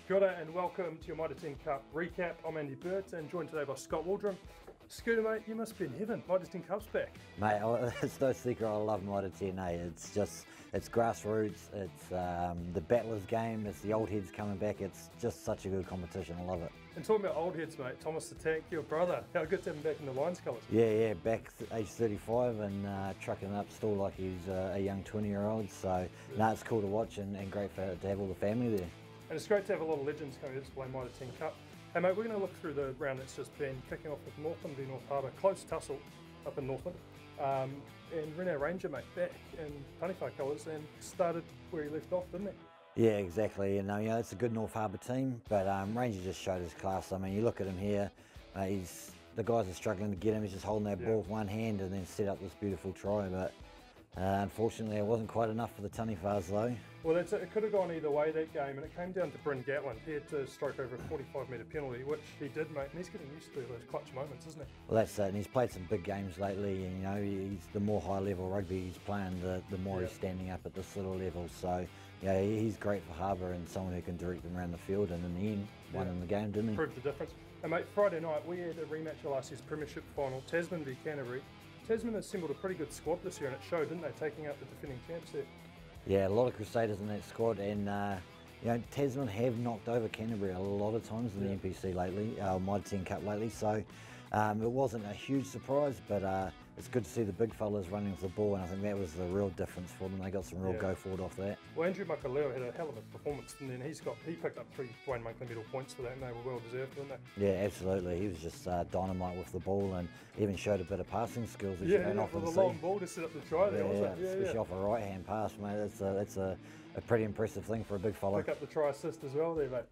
Kia ora and welcome to your Mitre Cup recap. I'm Andy Burt and joined today by Scott Waldrom. Scooter, mate, you must be in heaven. Mitre Cup's back. Mate, it's no secret I love Mitre, it's grassroots, it's the battlers game, it's the old heads coming back, it's just such a good competition, I love it. And talking about old heads, mate, Thomas the Tank, your brother, how good to have him back in the Lions colours. Yeah, back age 35 and trucking up still like he's a young 20-year-old, so no, it's cool to watch and great to have all the family there. And it's great to have a lot of legends coming to play Mitre Cup. Hey mate, we're going to look through the round that's just been, kicking off with Northland v North Harbour, close tussle up in Northland. And Rene Ranger, mate, back in Taniwha colours and started where he left off, didn't he? Yeah, exactly, and it's a good North Harbour team, but Ranger just showed his class. I mean, you look at him here, the guys are struggling to get him, he's just holding that ball with one hand and then set up this beautiful try, but unfortunately, it wasn't quite enough for the Taniwhas though. Well, it could have gone either way, that game, and it came down to Bryn Gatlin. He had to strike over a 45-metre penalty, which he did, mate, and he's getting used to those clutch moments, isn't he? Well, that's it, and he's played some big games lately, and he's the more high-level rugby he's playing, the more he's standing up at this little level. So, yeah, he's great for Harbour and someone who can direct them around the field, and in the end, won in the game, didn't he? Proved the difference. And mate, Friday night, we had a rematch of last year's Premiership final, Tasman v Canterbury. Tasman assembled a pretty good squad this year, and it showed, didn't they, taking out the defending champs there? Yeah, a lot of Crusaders in that squad, and Tasman have knocked over Canterbury a lot of times in the NPC lately, Mitre Cup lately, so it wasn't a huge surprise, but it's good to see the big fellas running for the ball, and I think that was the real difference for them. They got some real go forward off that. Well, Andrew Makaleo had a hell of a performance, and then he picked up 3 Dwayne Monkley medal points for that, and they were well deserved, weren't they? Yeah, absolutely. He was just dynamite with the ball, and even showed a bit of passing skills. With a long ball to set up the try there, wasn't it? Especially off a right-hand pass, mate. That's a pretty impressive thing for a big fella. Pick up the try assist as well there, mate.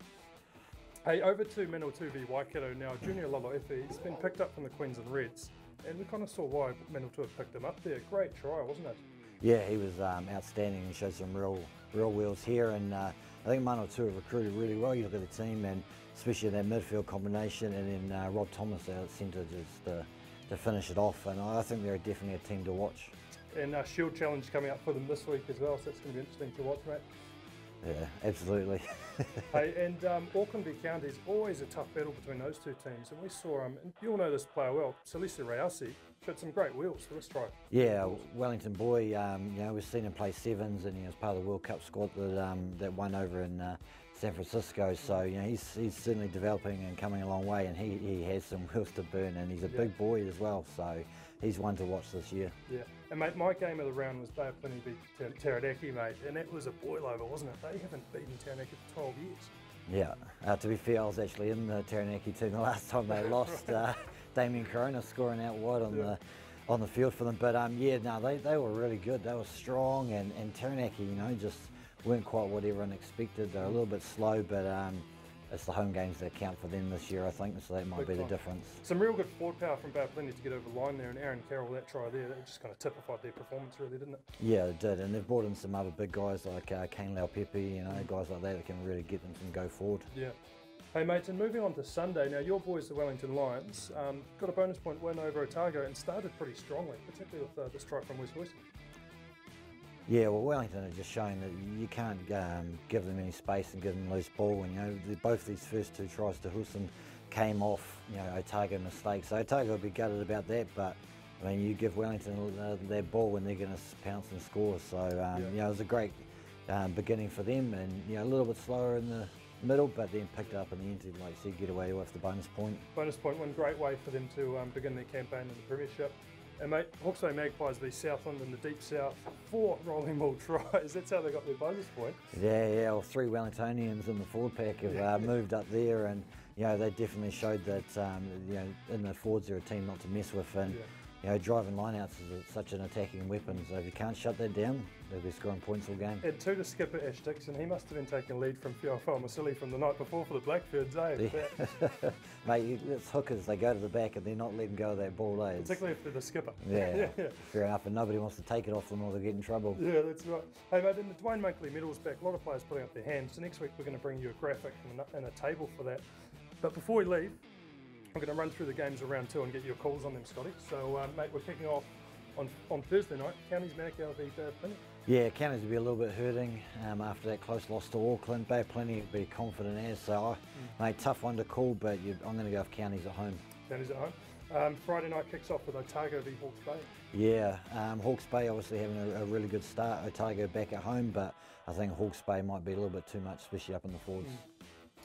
Hey, over to Manawatu v Waikato now. Junior Lalo Efe, he's been picked up from the Queensland Reds, and we kind of saw why Manawatu picked him up there. Great try, wasn't it? Yeah, he was outstanding and showed some real wheels here, and I think Manawatu have recruited really well. You look at the team, and especially that midfield combination, and then Rob Thomas out at centre just to finish it off, and I think they're definitely a team to watch. And Shield Challenge coming up for them this week as well, so it's going to be interesting to watch, mate. Yeah, absolutely. Hey, and Auckland v County is always a tough battle between those two teams, and we saw, and you all know this player well, Salisa Reasi, showed some great wheels for this try. Yeah, Wellington boy, we've seen him play sevens, and he was part of the World Cup squad that won over in San Francisco, so he's certainly developing and coming a long way, and he has some wheels to burn, and he's a big boy as well, so he's one to watch this year. Yeah, and mate, my game of the round was Bay of Plenty v Taranaki, mate, and that was a boil over, wasn't it? They haven't beaten Taranaki for 12 years. Yeah, to be fair, I was actually in the Taranaki team the last time they lost. Damien Corona scoring out wide on the field for them, but they were really good. They were strong, and Taranaki, just weren't quite what everyone expected. They're a little bit slow, but it's the home games that count for them this year, I think, so that might be the difference. Some real good forward power from Bay of Plenty to get over the line there, and Aaron Carroll, that try there, that just kind of typified their performance really, didn't it? Yeah, it did, and they've brought in some other big guys like Kane Laupepe, guys like that can really get them to go forward. Yeah. Hey mates, and moving on to Sunday, now your boys, the Wellington Lions, got a bonus point win over Otago and started pretty strongly, particularly with this try from West West. Yeah, well, Wellington are just showing that you can't give them any space and give them loose ball. And both these first 2 tries to Husson came off, Otago mistakes. So Otago will be gutted about that, but I mean, you give Wellington their ball and they're going to pounce and score. So it was a great beginning for them, and a little bit slower in the middle, but then picked it up in the end to, like you said, get away with the bonus point. Bonus point one, great way for them to begin their campaign in the Premiership. And mate, Hawke's Bay Magpies v Southland in the Deep South, 4 rolling ball tries. That's how they got their bonus point. Yeah, well, 3 Wellingtonians in the forward pack have moved up there, and they definitely showed that in the forwards they're a team not to mess with, and driving lineouts is such an attacking weapon, so if you can't shut that down, they'll be scoring points all game. And 2 to skipper Ash Dixon, he must have been taking lead from Fiofao Masili from the night before for the Blackbirds, eh? Yeah. Mate, it's hookers, they go to the back and they're not letting go of that ball, eh? Particularly if they're the skipper. Yeah, fair enough, and nobody wants to take it off them or they get in trouble. Yeah, that's right. Hey mate, in the Dwayne Monkley medals back, a lot of players putting up their hands, so next week we're going to bring you a graphic and a table for that. But before we leave, I'm going to run through the games of round 2 and get your calls on them, Scotty. So, mate, we're kicking off on Thursday night, Counties Manukau v Bay of Plenty. Yeah, Counties will be a little bit hurting after that close loss to Auckland. They're plenty to be confident as, so mate, tough one to call, but I'm going to go with Counties at home. Counties at home. Friday night kicks off with Otago v Hawke's Bay. Yeah, Hawke's Bay obviously having a really good start. Otago back at home, but I think Hawke's Bay might be a little bit too much, especially up in the forwards.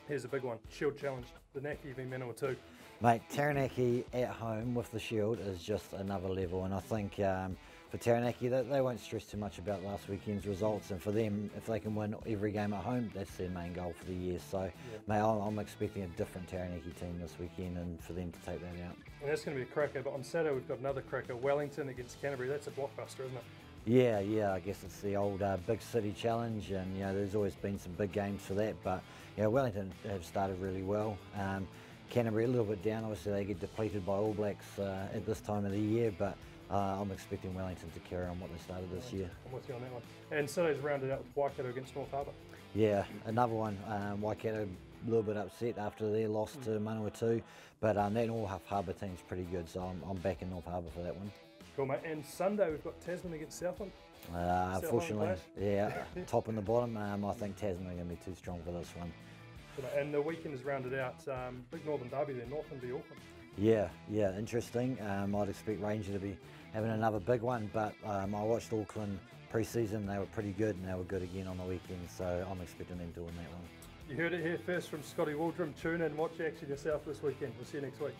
Here's a big one, Shield Challenge, the Naki v Manawatu. Mate, Taranaki at home with the Shield is just another level, and I think for Taranaki, they won't stress too much about last weekend's results, and for them, if they can win every game at home, that's their main goal for the year. So, mate, I'm expecting a different Taranaki team this weekend, and for them to take that out. And that's going to be a cracker, but on Saturday we've got another cracker, Wellington against Canterbury. That's a blockbuster, isn't it? Yeah, I guess it's the old big city challenge, and there's always been some big games for that, but Wellington have started really well. Canterbury a little bit down, obviously they get depleted by All Blacks at this time of the year, but I'm expecting Wellington to carry on what they started this year. I'm with you on that one. And Saturday's rounded out with Waikato against North Harbour. Yeah, another one. Waikato a little bit upset after their loss to Manawatu, but that North Harbour team's pretty good, so I'm backing North Harbour for that one. Cool, mate. And Sunday we've got Tasman against Southland. Unfortunately, top and the bottom. I think Tasman are going to be too strong for this one. And the weekend is rounded out. Big Northern Derby there, Northland v Auckland. Yeah, interesting. I'd expect Ranger to be having another big one, but I watched Auckland pre-season. They were pretty good, and they were good again on the weekend, so I'm expecting them to win that one. You heard it here first from Scotty Waldrom. Tune in, watch action yourself this weekend. We'll see you next week.